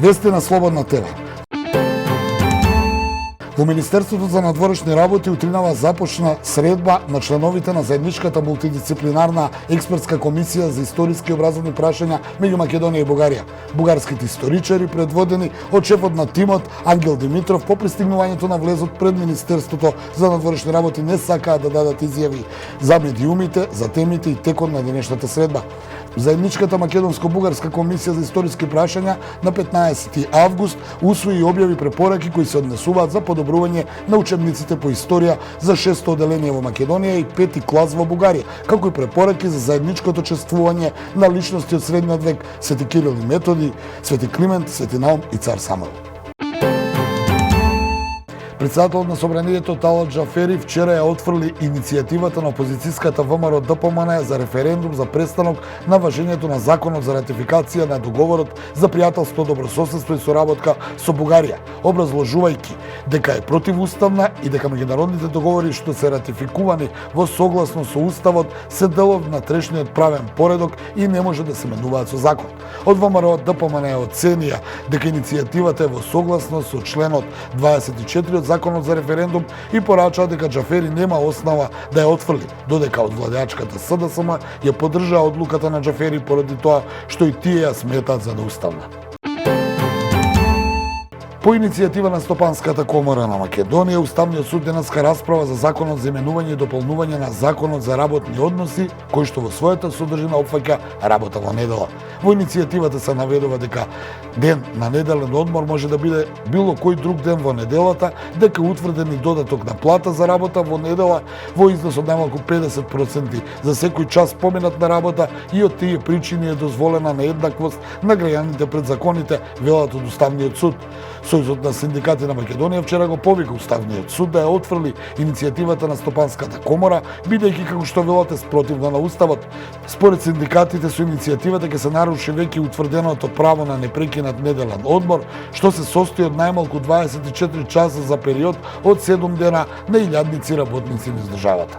Вести на Слободна ТВ. Во Министерството за надворешни работи утринава започна средба на членовите на заедничката мултидисциплинарна експертска комисија за историски и образовни прашања меѓу Македонија и Бугарија. Бугарските историчари, предводени од шефот на тимот Ангел Димитров, по пристигнувањето на влезот пред Министерството за надворешни работи не сакаат да дадат изјави за медиумите, за темите и текот на денешната средба. Заедничката македонско-бугарска комисија за историски прашања на 15 август усвои и објави препораки кои се однесуваат за подобрување на учебниците по историја за 6-то оделение во Македонија и 5-ти клас во Бугарија, како и препораки за заедничкото чествување на личности од средниот век Свети Кирил и Методи, Свети Климент, Свети Наум и цар Самуил. Председателот на Собранието Талат Джафери вчера ја отфрли иницијативата на опозицијската ВМРО ДПМН за референдум за престанок на важењето на законот за ратификација на договорот за пријателство, добрососедство и соработка со Бугарија, образложувајќи дека е противуставна и дека меѓународните договори што се ратификувани во согласно со Уставот се дел од внатрешниот правен поредок и не може да се менуваат со закон. Од ВМРО ДПМН оценија дека иницијативата е во согласност со членот 24 од законот за референдум и порачаа дека Джафери нема основа да ја отфрли, додека од владеачката СДСМ ја поддржаа одлуката на Джафери поради тоа што и тие ја сметаат за неуставна. По иницијатива на Стопанската комора на Македонија, Уставниот суд денеска расправа за законот за именување и дополнување на законот за работни односи, кој што во својата содржина опфаќа работа во недела. Во иницијативата се наведува дека ден на неделен одмор може да биде било кој друг ден во неделата, дека е утврден и додаток на плата за работа во недела во износ од најмалку 50% за секој час поминат на работа и од тие причини е дозволена нееднаквост на граѓаните пред законите, велат од Уставниот суд. Сојузот на синдикати на Македонија вчера го повика Уставниот суд да ја отфрли иницијативата на Стопанската комора, бидејќи како што велате спротивна на Уставот. Според синдикатите со иницијативата ќе се наруши веќе утврденото право на непрекинат неделен одмор, што се состои од најмалку 24 часа за период од 7 дена на илјадници работници низ државата.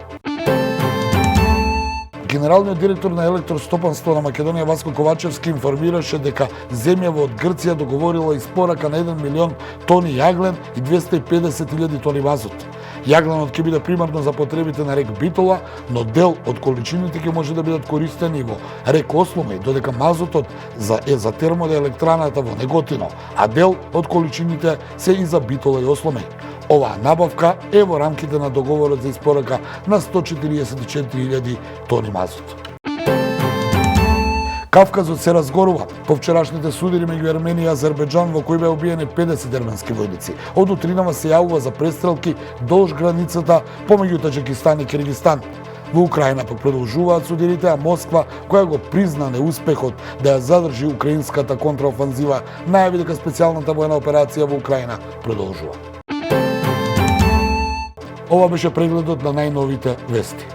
Генералниот директор на Електростопанство на Македонија Васко Ковачевски информираше дека земјава од Грција договорила испорака на 1 милион тони јаглен и 250.000 тони мазут. Јагленот ќе биде примарно за потребите на рек Битола, но дел од количините ќе може да бидат користени во рек Осломеј, додека мазутот за термоелектраната во Неготино, а дел од количините се и за Битола и Осломеј. Оваа набавка е во рамките на договорот за испорака на 144.000 тони мазут. Кавказот се разгорува по вчерашните судири меѓу Ерменија и Азербејџан во кои беа убиени 50 ерменски војници. Од утринава се јавува за престрелки долж границата помеѓу Таџикистан и Киргизстан. Во Украина пак продолжуваат судирите, а Москва, која го призна неуспехот да ја задржи украинската контраофанзива, најави дека специјалната војна операција во Украина продолжува. Ова беше прегледот на најновите вести.